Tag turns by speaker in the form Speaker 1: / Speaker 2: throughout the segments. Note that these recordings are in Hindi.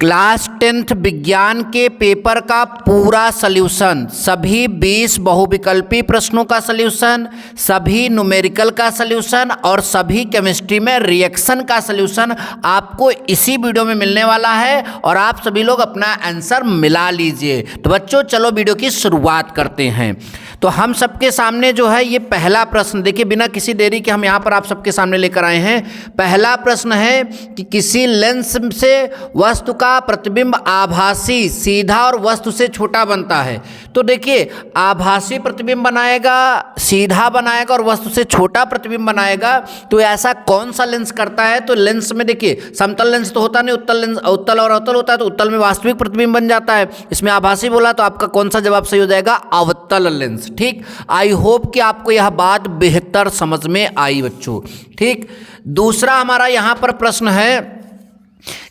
Speaker 1: क्लास 10th विज्ञान के पेपर का पूरा सल्यूशन, सभी 20 बहुविकल्पी प्रश्नों का सल्यूशन, सभी न्यूमेरिकल का सल्यूशन और सभी केमिस्ट्री में रिएक्शन का सल्यूशन आपको इसी वीडियो में मिलने वाला है और आप सभी लोग अपना आंसर मिला लीजिए। तो बच्चों चलो वीडियो की शुरुआत करते हैं। तो हम सबके सामने जो है ये पहला प्रश्न देखिए, बिना किसी देरी के हम यहाँ पर आप सबके सामने लेकर आए हैं। पहला प्रश्न है कि किसी लेंस से वस्तु का प्रतिबिंब आभासी, सीधा और वस्तु से छोटा बनता है। तो देखिए आभासी प्रतिबिंब बनाएगा, सीधा बनाएगा और वस्तु से छोटा प्रतिबिंब बनाएगा। तो ऐसा कौन सा लेंस करता है? तो लेंस में देखिए समतल लेंस तो होता नहीं, उत्तल लेंस, उत्तल और अवतल होता है। तो उत्तल में वास्तविक प्रतिबिंब बन जाता है, इसमें आभासी बोला तो आपका कौन सा जवाब सही हो जाएगा? अवतल लेंस। ठीक, आई होप कि आपको यह बात बेहतर समझ में आई बच्चों। ठीक, दूसरा हमारा यहां पर प्रश्न है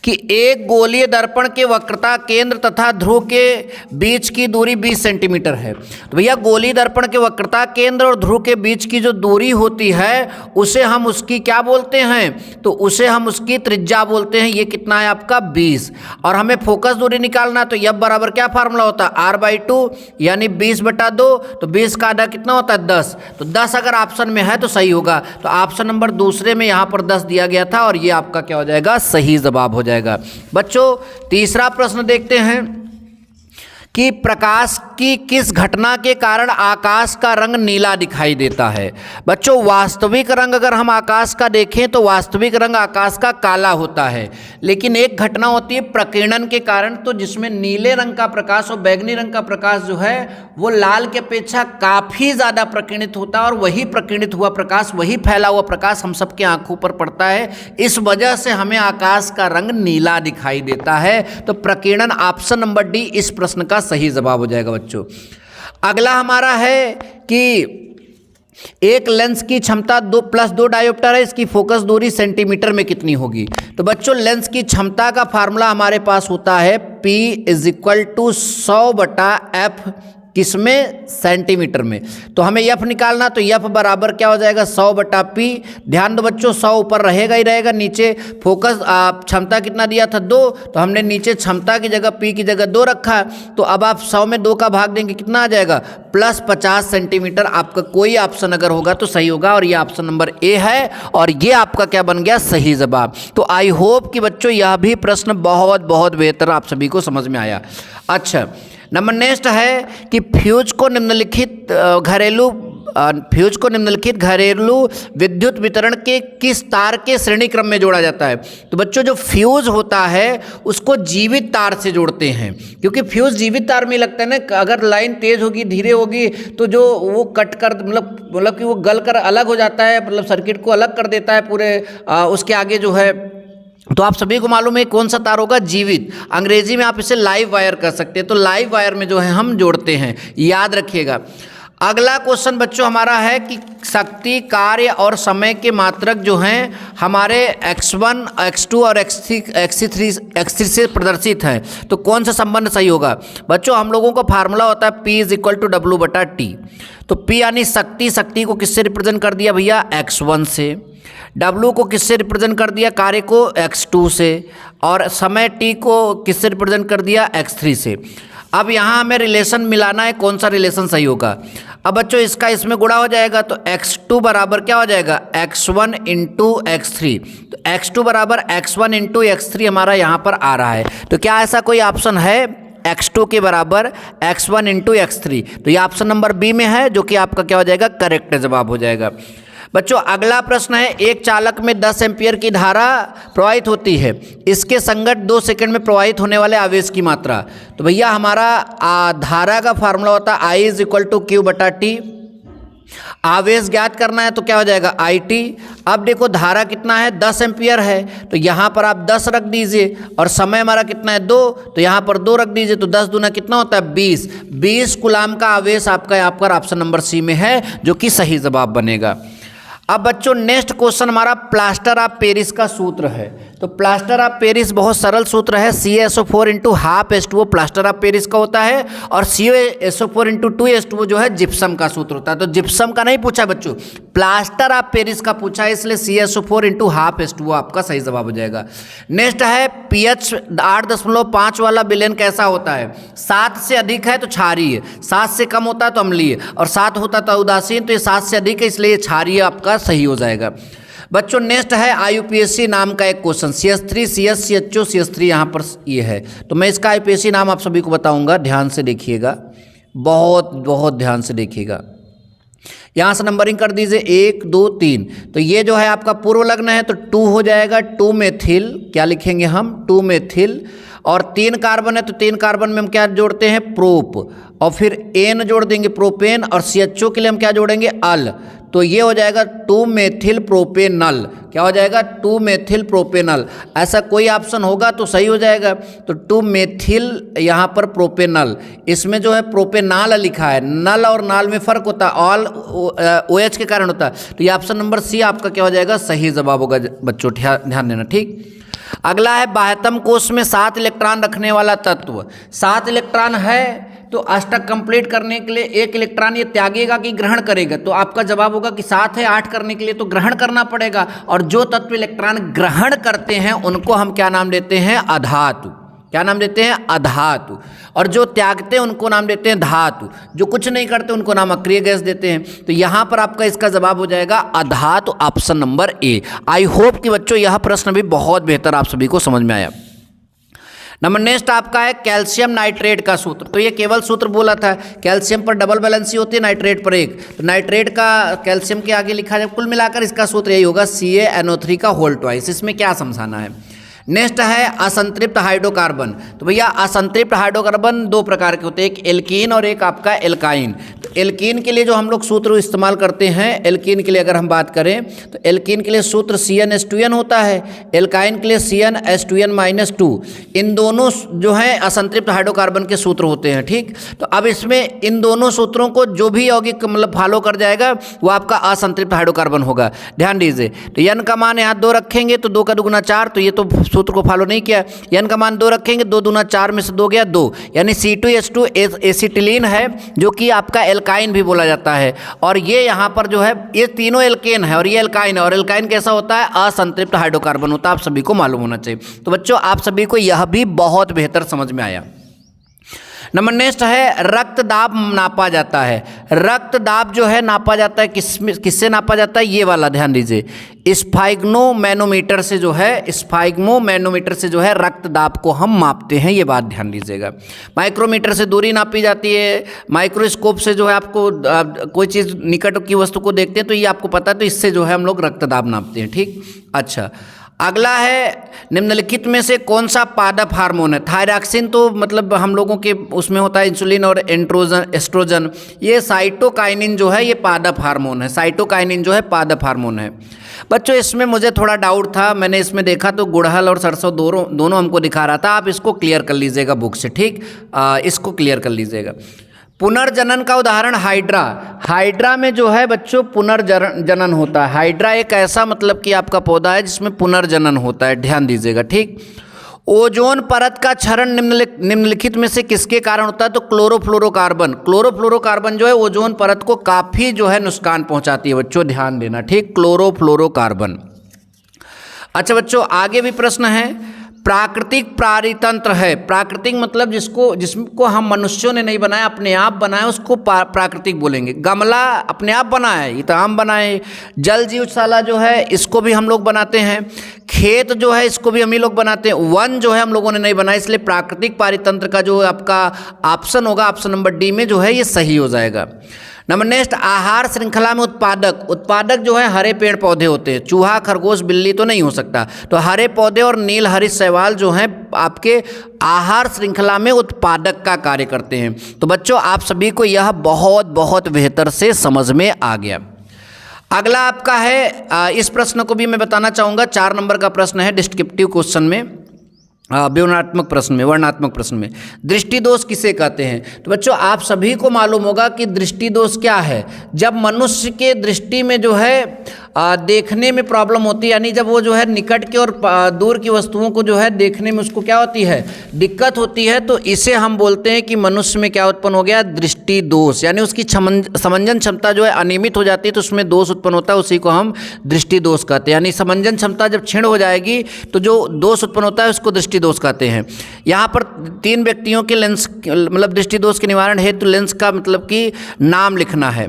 Speaker 1: कि एक गोलीय दर्पण के वक्रता केंद्र तथा ध्रुव के बीच की दूरी 20 सेंटीमीटर है। तो भैया गोलीय दर्पण के वक्रता केंद्र और ध्रुव के बीच की जो दूरी होती है उसे हम उसकी क्या बोलते हैं? तो उसे हम उसकी त्रिज्या बोलते हैं। ये कितना है आपका? 20। और हमें फोकस दूरी निकालना है तो F बराबर क्या फार्मूला होता है? R/2 यानी 20/2। तो 20 का आधा कितना होता है? 10। तो 10 अगर ऑप्शन में है तो सही होगा। तो ऑप्शन नंबर दूसरे में यहाँ पर 10 दिया गया था और ये आपका क्या हो जाएगा? सही जवाब हो जाएगा। बच्चों तीसरा प्रश्न देखते हैं कि प्रकाश की किस घटना के कारण आकाश का रंग नीला दिखाई देता है। बच्चों वास्तविक रंग अगर हम आकाश का देखें तो वास्तविक रंग आकाश का काला होता है, लेकिन एक घटना होती है प्रकीर्णन के कारण, तो जिसमें नीले रंग का प्रकाश और बैगनी रंग का प्रकाश जो है वो लाल के अपेक्षा काफ़ी ज़्यादा प्रकीर्णित होता है और वही प्रकीर्णित हुआ प्रकाश, वही फैला हुआ प्रकाश हम सबके आंखों पर पड़ता है। इस वजह से हमें आकाश का रंग नीला दिखाई देता है। तो प्रकीर्णन ऑप्शन नंबर डी इस प्रश्न का सही जवाब हो जाएगा बच्चों। अगला हमारा है कि एक लेंस की क्षमता 2+2 डायोप्टर है, इसकी फोकस दूरी सेंटीमीटर में कितनी होगी? तो बच्चों लेंस की क्षमता का फार्मूला हमारे पास होता है P = 100/f, किसमें? सेंटीमीटर में। तो हमें F निकालना, तो F बराबर क्या हो जाएगा? 100/P। ध्यान दो बच्चों 100 ऊपर रहेगा ही रहेगा, नीचे फोकस क्षमता कितना दिया था? 2। तो हमने नीचे क्षमता की जगह P की जगह 2 रखा। तो अब आप 100 में 2 का भाग देंगे, कितना आ जाएगा? +50 सेंटीमीटर। आपका कोई ऑप्शन अगर होगा तो सही होगा और ये ऑप्शन नंबर ए है और ये आपका क्या बन गया? सही जवाब। तो आई होप कि बच्चों यह भी प्रश्न बहुत बहुत बेहतर आप सभी को समझ में आया। अच्छा, नंबर नेक्स्ट है कि फ्यूज को निम्नलिखित घरेलू विद्युत वितरण के किस तार के श्रेणी क्रम में जोड़ा जाता है? तो बच्चों जो फ्यूज होता है उसको जीवित तार से जोड़ते हैं, क्योंकि फ्यूज जीवित तार में लगता है ना। अगर लाइन तेज होगी, धीरे होगी तो जो वो कट कर मतलब कि वो गल कर अलग हो जाता है, मतलब सर्किट को अलग कर देता है पूरे उसके आगे जो है। तो आप सभी को मालूम है कौन सा तार होगा? जीवित। अंग्रेजी में आप इसे लाइव वायर कर सकते हैं। तो लाइव वायर में जो है हम जोड़ते हैं, याद रखिएगा। अगला क्वेश्चन बच्चों हमारा है कि शक्ति, कार्य और समय के मात्रक जो हैं हमारे x1, x2 और x3 से प्रदर्शित हैं। तो कौन सा संबंध सही होगा? बच्चों हम लोगों का फार्मूला होता है P = W/T। तो P यानी शक्ति, शक्ति को किससे रिप्रेजेंट कर दिया भैया? x1 से। W को किससे रिप्रेजेंट कर दिया? कार्य को x2 से। और समय T को किससे रिप्रेजेंट कर दिया? x3 से। अब यहाँ हमें रिलेशन मिलाना है, कौन सा रिलेशन सही होगा? अब बच्चों इसका इसमें गुणा हो जाएगा तो x2 बराबर क्या हो जाएगा? x1 × x3। तो x2 बराबर x1 × x3 हमारा यहाँ पर आ रहा है। तो क्या ऐसा कोई ऑप्शन है x2 के बराबर x1 × x3? तो ये ऑप्शन नंबर बी में है, जो कि आपका क्या हो जाएगा? करेक्ट जवाब हो जाएगा। बच्चों अगला प्रश्न है, एक चालक में 10 एम्पियर की धारा प्रवाहित होती है, इसके संगत 2 सेकंड में प्रवाहित होने वाले आवेश की मात्रा। तो भैया हमारा धारा का फार्मूला होता है I = Q/T। आवेश ज्ञात करना है तो क्या हो जाएगा? IT। अब देखो धारा कितना है? 10 एम्पियर है, तो यहाँ पर आप 10 रख दीजिए और समय हमारा कितना है? 2। तो यहाँ पर 2 रख दीजिए, तो 10 दूना कितना होता है? 20। 20 कूलाम का आवेश आपका यहाँ पर ऑप्शन नंबर सी में है, जो कि सही जवाब बनेगा। अब बच्चों नेक्स्ट क्वेश्चन हमारा प्लास्टर ऑफ पेरिस का सूत्र है। तो प्लास्टर ऑफ पेरिस बहुत सरल सूत्र है, CaSO4 into half H2O plaster of Paris का होता है, और CaSO4 इंटू 2H2O जो है जिप्सम का सूत्र होता है। तो जिप्सम का नहीं पूछा बच्चों, प्लास्टर ऑफ पेरिस का पूछा है, इसलिए CaSO4 इंटू हाफ H2O आपका सही जवाब हो जाएगा। नेक्स्ट है pH 8.5 वाला विलेन कैसा होता है? 7 से अधिक है तो क्षारीय, 7 से कम होता है तो अम्लीय, और 7 होता तो उदासीन, तो ये 7 से अधिक है इसलिए क्षारीय आपका सही हो जाएगा। बच्चों नेक्स्ट है IUPAC नाम का एक question, CH3 CS CHO CH3 यहाँ पर ये है, तो मैं इसका IUPAC नाम आप सभी को बताऊंगा, ध्यान से देखिएगा, बहुत बहुत ध्यान से देखिएगा। यहाँ से नंबरिंग कर दीजिए 1 2 3, तो ये जो है आपका पूर्व लग्न है तो 2 हो जाएगा, 2 मेथिल, क्या लिखेंगे हम 2 मेथिल, और 3 कार्बन है तो 3 कार्बन में हम क्या जोड़ते हैं प्रोप, और फिर एन जोड़ देंगे प्रोपेन, और CHO के लिए हम क्या जोड़ेंगे अल, तो ये हो जाएगा 2 मेथिल प्रोपेनल, क्या हो जाएगा 2 मेथिल प्रोपेनल। ऐसा कोई ऑप्शन होगा तो सही हो जाएगा, तो 2 मेथिल यहाँ पर प्रोपेनल, इसमें जो है प्रोपेनाल लिखा है, नल और नाल में फर्क होता है, ऑल OH के कारण होता है, तो ये ऑप्शन नंबर सी आपका क्या हो जाएगा सही जवाब होगा बच्चों, ध्यान देना। ठीक, अगला है बाह्यतम कोश में 7 इलेक्ट्रॉन रखने वाला तत्व, 7 इलेक्ट्रॉन है तो अष्टक कंप्लीट करने के लिए 1 इलेक्ट्रॉन ये त्यागेगा कि ग्रहण करेगा, तो आपका जवाब होगा कि 7 है, 8 करने के लिए तो ग्रहण करना पड़ेगा, और जो तत्व इलेक्ट्रॉन ग्रहण करते हैं उनको हम क्या नाम देते हैं अधातु, क्या नाम देते हैं अधातु, और जो त्यागते हैं उनको नाम देते हैं धातु, जो कुछ नहीं करते उनको नाम अक्रिय गैस देते हैं। तो यहाँ पर आपका इसका जवाब हो जाएगा अधातु, option number A. I hope कि बच्चों यह प्रश्न भी बहुत बेहतर आप सभी को समझ में आया। नंबर नेक्स्ट आपका है कैल्शियम नाइट्रेट का सूत्र, तो ये केवल सूत्र बोला था, कैल्शियम पर डबल बैलेंसी होती है, नाइट्रेट पर 1, तो नाइट्रेट का कैल्शियम के आगे लिखा जाए, कुल मिलाकर इसका सूत्र यही होगा CaNO3 का होल ट्वाइस। इसमें क्या समझाना है? नेक्स्ट है असंतृप्त हाइड्रोकार्बन, तो भैया असंतृप्त हाइड्रोकार्बन 2 प्रकार के होते हैं, एक एल्कीन और एक आपका एल्काइन। तो एल्कीन के लिए जो हम लोग सूत्र इस्तेमाल करते हैं, एल्कीन के लिए अगर हम बात करें तो एल्कीन के लिए सूत्र CnH2n होता है, एल्काइन के लिए CnH2n-2, इन दोनों जो है असंतृप्त हाइड्रोकार्बन के सूत्र होते हैं। ठीक, तो अब इसमें इन दोनों सूत्रों को जो भी यौगिक मतलब फॉलो कर जाएगा वो आपका असंतृप्त हाइड्रोकार्बन होगा। ध्यान दीजिए, तो n का मान यहाँ 2 रखेंगे तो 2 का 2 गुना 4, तो ये तो सूत्र को फॉलो नहीं किया, n का मान 2 रखेंगे, 2 दूना 4 में से 2 गया 2, यानी C2H2 एसिटिलीन है, जो कि आपका एल्काइन भी बोला जाता है, और ये यहाँ पर जो है ये तीनों एल्केन है और ये एल्काइन है, और एल्काइन कैसा होता है असंतृप्त हाइड्रोकार्बन होता है, आप सभी को मालूम होना चाहिए। तो बच्चों आप सभी को यह भी बहुत बेहतर समझ में आया। नंबर नेक्स्ट है रक्त दाब नापा जाता है, रक्त दाब जो है नापा जाता है किससे नापा जाता है, ये वाला ध्यान दीजिए, स्फाइग्मोमैनोमीटर से जो है, स्फाइग्मोमैनोमीटर से जो है रक्त दाब को हम मापते हैं, ये बात ध्यान दीजिएगा। माइक्रोमीटर से दूरी नापी जाती है, माइक्रोस्कोप से जो है आपको कोई चीज़ निकट की वस्तु को देखते हैं तो ये आपको पता है, तो इससे जो है हम लोग रक्त दाब नापते हैं। ठीक, अच्छा अगला है निम्नलिखित में से कौन सा पादप हार्मोन है? थायरॉक्सिन तो मतलब हम लोगों के उसमें होता है इंसुलिन और एस्ट्रोजन, ये साइटोकाइनिन जो है ये पादप हार्मोन है, साइटोकाइनिन जो है पादप हार्मोन है। बच्चों इसमें मुझे थोड़ा डाउट था, मैंने इसमें देखा तो गुड़हल और सरसों दोनों हमको दिखा रहा था, आप इसको क्लियर कर लीजिएगा बुक से। ठीक, इसको क्लियर कर लीजिएगा। पुनर्जनन का उदाहरण हाइड्रा, हाइड्रा में जो है बच्चों पुनर्जनन होता है, हाइड्रा एक ऐसा मतलब कि आपका पौधा है जिसमें पुनर्जनन होता है, ध्यान दीजिएगा। ठीक, ओजोन परत का क्षरण निम्नलिखित में से किसके कारण होता है? तो क्लोरोफ्लोरोकार्बन, क्लोरोफ्लोरोकार्बन जो है ओजोन परत को काफ़ी जो है नुकसान पहुंचाती है बच्चों, ध्यान देना। ठीक, क्लोरोफ्लोरोकार्बन। अच्छा बच्चों आगे भी प्रश्न है, प्राकृतिक पारितंत्र है, प्राकृतिक मतलब जिसको हम मनुष्यों ने नहीं बनाया, अपने आप बनाया, उसको प्राकृतिक बोलेंगे। गमला अपने आप बनाया है, ये तो हम बनाए। जल जीवशाला जो है इसको भी हम लोग बनाते हैं, खेत जो है इसको भी हम ही लोग बनाते हैं, वन जो है हम लोगों ने नहीं बनाया, इसलिए प्राकृतिक पारितंत्र का जो आपका ऑप्शन होगा ऑप्शन नंबर डी में जो है ये सही हो जाएगा। नंबर नेक्स्ट, आहार श्रृंखला में उत्पादक जो है हरे पेड़ पौधे होते हैं, चूहा खरगोश बिल्ली तो नहीं हो सकता, तो हरे पौधे और नील हरित शैवाल जो हैं आपके आहार श्रृंखला में उत्पादक का कार्य करते हैं। तो बच्चों आप सभी को यह बहुत बहुत बेहतर से समझ में आ गया। अगला आपका है, इस प्रश्न को भी मैं बताना चाहूँगा, 4 नंबर का प्रश्न है डिस्क्रिप्टिव क्वेश्चन में। वर्णनात्मक प्रश्न में दृष्टि दोष किसे कहते हैं? तो बच्चों आप सभी को मालूम होगा कि दृष्टि दोष क्या है। जब मनुष्य के दृष्टि में जो है देखने में प्रॉब्लम होती है, यानी जब वो जो है निकट के और दूर की वस्तुओं को जो है देखने में उसको क्या होती है, दिक्कत होती है, तो इसे हम बोलते हैं कि मनुष्य में क्या उत्पन्न हो गया, दृष्टि दोष। यानी उसकी समंजन क्षमता जो है अनियमित हो जाती है, तो उसमें दोष उत्पन्न होता है, उसी को हम दृष्टि दोष कहते हैं। यानी समंजन क्षमता जब क्षीण हो जाएगी तो जो दोष उत्पन्न होता है उसको दृष्टि दोष कहते हैं। यहाँ पर 3 व्यक्तियों के लेंस मतलब दृष्टि दोष के निवारण हेतु लेंस का मतलब कि नाम लिखना है।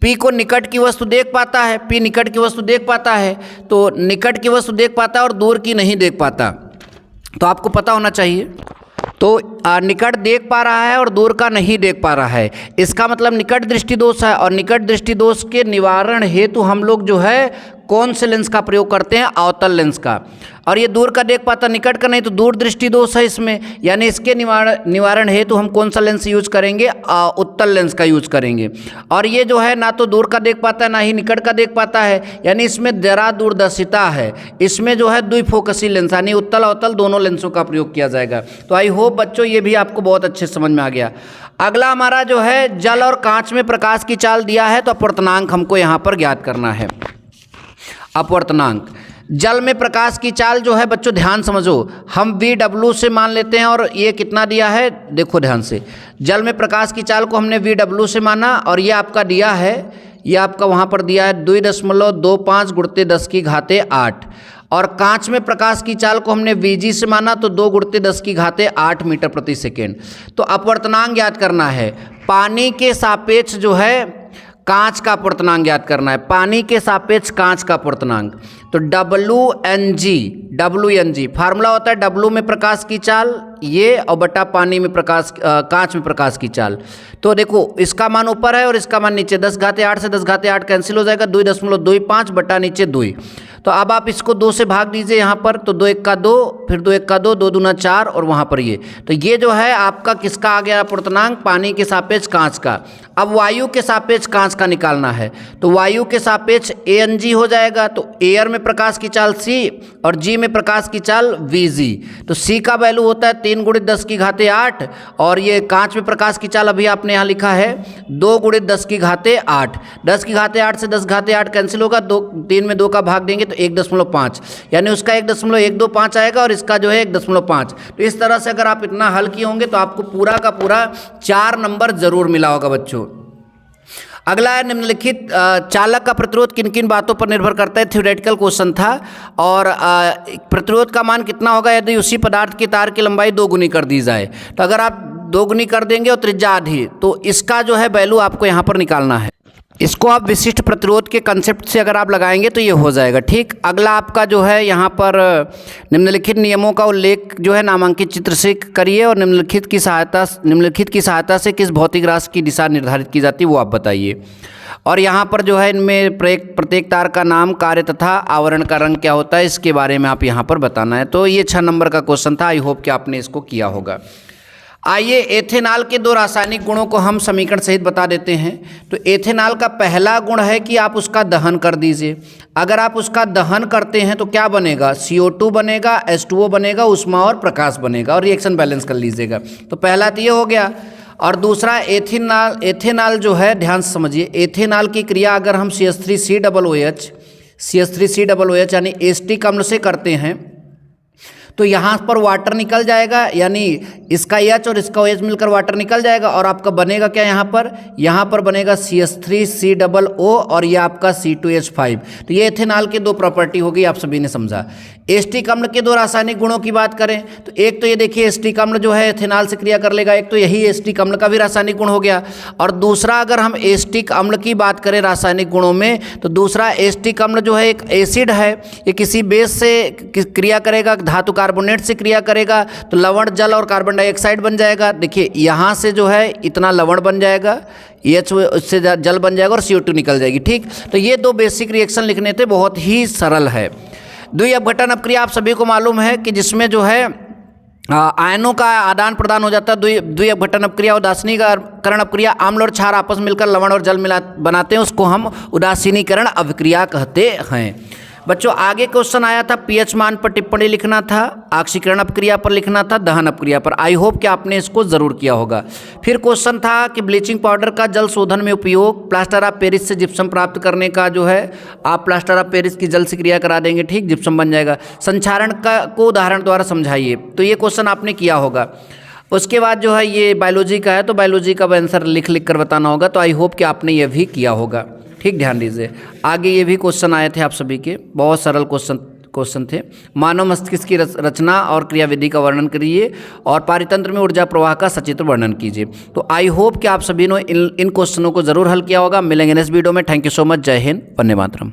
Speaker 1: पी को निकट की वस्तु देख पाता है, पी निकट की वस्तु देख पाता है, तो निकट की वस्तु देख पाता है और दूर की नहीं देख पाता, तो आपको पता होना चाहिए। तो निकट देख पा रहा है और दूर का नहीं देख पा रहा है, इसका मतलब निकट दृष्टि दोष है। और निकट दृष्टि दोष के निवारण हेतु हम लोग जो है कौन से लेंस का प्रयोग करते हैं, अवतल लेंस का। और ये दूर का देख पाता, निकट का नहीं, तो दूर दृष्टि दोष है इसमें, यानी इसके निवारण हेतु हम कौन सा लेंस यूज करेंगे, उत्तल लेंस का यूज करेंगे। और ये जो है ना तो दूर का देख पाता है ना ही निकट का देख पाता है, यानी इसमें जरा दूरदर्शिता है। इसमें जो है द्विफोकसी लेंस यानी उत्तल अवतल दोनों लेंसों का प्रयोग किया जाएगा। तो आई होप बच्चों ये भी आपको बहुत अच्छे समझ में आ गया। अगला हमारा जो है जल और कांच में प्रकाश की चाल दिया है, तो अपवर्तनांक हमको यहाँ पर ज्ञात करना है। अपवर्तनांक जल में प्रकाश की चाल जो है बच्चों ध्यान समझो, हम VW से मान लेते हैं और ये कितना दिया है, देखो ध्यान से। जल में प्रकाश की चाल को हमने VW से माना और ये आपका दिया है, ये आपका वहाँ पर दिया है 2.25 × 10⁸ और कांच में प्रकाश की चाल को हमने VG से माना तो 2 × 10⁸ मीटर प्रति सेकेंड। तो अपवर्तनांक ज्ञात करना है, पानी के सापेक्ष जो है कांच का अपवर्तनांक ज्ञात करना है, पानी के सापेक्ष कांच का अपवर्तनांक। तो WNG फार्मूला होता है W में प्रकाश की चाल ये और बटा पानी में प्रकाश कांच में प्रकाश की चाल। तो देखो इसका मान ऊपर है और इसका मान नीचे, 10⁸ से 10⁸ कैंसिल हो जाएगा, 2.25 बटा नीचे 2। तो अब आप इसको 2 से भाग दीजिए यहाँ पर, तो 2 × 1 = 2, फिर 2 × 1 = 2, 2 दूना 4 और वहाँ पर ये। तो ये जो है आपका किसका आ गया अपवर्तनांक, पानी के सापेक्ष कांच का। अब वायु के सापेक्ष कांच का निकालना है, तो वायु के सापेक्ष ANG हो जाएगा। तो एयर में प्रकाश की चाल C और G में प्रकाश की चाल VG। तो C का वैल्यू होता है 3 × 10⁸ और ये कांच में प्रकाश की चाल अभी आपने यहाँ लिखा है 2 × 10⁸। 10⁸ से 10⁸ कैंसिल होगा, 3 में 2 का भाग देंगे तो 1.5, यानी उसका 1.125 आएगा और इसका जो है 1.5। तो इस तरह से अगर आप इतना हल किए होंगे तो आपको पूरा का पूरा 4 नंबर जरूर मिला होगा बच्चों। अगला है निम्नलिखित चालक का प्रतिरोध किन किन बातों पर निर्भर करता है, थ्योरेटिकल क्वेश्चन था। और प्रतिरोध का मान कितना होगा यदि उसी पदार्थ की तार की लंबाई 2 गुनी कर दी जाए। तो अगर आप 2 गुनी कर देंगे और त्रिज्या आधी, तो इसका जो है वैल्यू आपको यहाँ पर निकालना है। इसको आप विशिष्ट प्रतिरोध के कंसेप्ट से अगर आप लगाएंगे तो ये हो जाएगा, ठीक। अगला आपका जो है यहाँ पर निम्नलिखित नियमों का उल्लेख जो है नामांकित चित्र से करिए और निम्नलिखित की सहायता से किस भौतिक राशि की दिशा निर्धारित की जाती है वो आप बताइए। और यहाँ पर जो है इनमें प्रत्येक तार का नाम, कार्य तथा आवरण का रंग क्या होता है इसके बारे में आप यहाँ पर बताना है। तो ये 6 नंबर का क्वेश्चन था, आई होप कि आपने इसको किया होगा। आइए एथेनॉल के 2 रासायनिक गुणों को हम समीकरण सहित बता देते हैं। तो एथेनॉल का पहला गुण है कि आप उसका दहन कर दीजिए। अगर आप उसका दहन करते हैं तो क्या बनेगा, CO2 बनेगा, H2O बनेगा, ऊष्मा और प्रकाश बनेगा और रिएक्शन बैलेंस कर लीजिएगा। तो पहला तो ये हो गया। और दूसरा एथेनॉल जो है ध्यान से समझिए, एथेनॉल की क्रिया अगर हम CH3COOH यानी एसिटिक अम्ल से करते हैं तो यहाँ पर वाटर निकल जाएगा, यानी इसका H और इसका OH मिलकर वाटर निकल जाएगा और आपका बनेगा क्या, यहाँ पर बनेगा CH3COO और ये आपका C2H5। तो ये एथेनॉल की 2 प्रॉपर्टी होगी, आप सभी ने समझा। एसिटिक अम्ल के 2 रासायनिक गुणों की बात करें तो एक तो ये देखिए एसिटिक अम्ल जो है एथेनॉल से क्रिया कर लेगा, एक तो यही एसिटिक अम्ल का भी रासायनिक गुण हो गया। और दूसरा अगर हम एसिटिक अम्ल की बात करें रासायनिक गुणों में तो दूसरा एसिटिक अम्ल जो है एक एसिड है, ये किसी बेस से क्रिया करेगा, धातु कार्बोनेट से क्रिया करेगा तो लवण जल और कार्बन डाइऑक्साइड बन जाएगा। देखिए यहाँ से जो है इतना लवण बन जाएगा, H उससे जल बन जाएगा और CO2 निकल जाएगी, ठीक। तो ये 2 बेसिक रिएक्शन लिखने थे, बहुत ही सरल है। द्वि अपघटन अपक्रिया आप सभी को मालूम है कि जिसमें जो है आयनों का आदान प्रदान हो जाता है। द्वि अपघटन अपक्रिया उदासीनीकरण अपक्रिया, अम्ल और क्षार आपस मिलकर लवण और जल बनाते हैं, उसको हम उदासीनीकरण अपक्रिया कहते हैं। बच्चों आगे क्वेश्चन आया था पीएच मान पर टिप्पणी लिखना था, ऑक्सीकरण अपक्रिया पर लिखना था, दहन अपक्रिया पर। आई होप कि आपने इसको ज़रूर किया होगा। फिर क्वेश्चन था कि ब्लीचिंग पाउडर का जल शोधन में उपयोग, प्लास्टर ऑफ पेरिस से जिप्सम प्राप्त करने का जो है आप प्लास्टर ऑफ पेरिस की जल से क्रिया करा देंगे, ठीक, जिप्सम बन जाएगा। संक्षारण का को उदाहरण द्वारा समझाइए, तो ये क्वेश्चन आपने किया होगा। उसके बाद जो है ये बायोलॉजी का है, तो बायोलॉजी का आंसर लिख लिख कर बताना होगा। तो आई होप कि आपने ये भी किया होगा, ठीक, ध्यान दीजिए। आगे ये भी क्वेश्चन आए थे आप सभी के, बहुत सरल क्वेश्चन थे। मानव मस्तिष्क की रचना और क्रियाविधि का वर्णन करिए और पारितंत्र में ऊर्जा प्रवाह का सचित्र वर्णन कीजिए। तो आई होप कि आप सभी ने इन क्वेश्चनों को जरूर हल किया होगा। मिलेंगे नेक्स्ट वीडियो में। Thank you so much. जय हिंद, वंदे मातरम।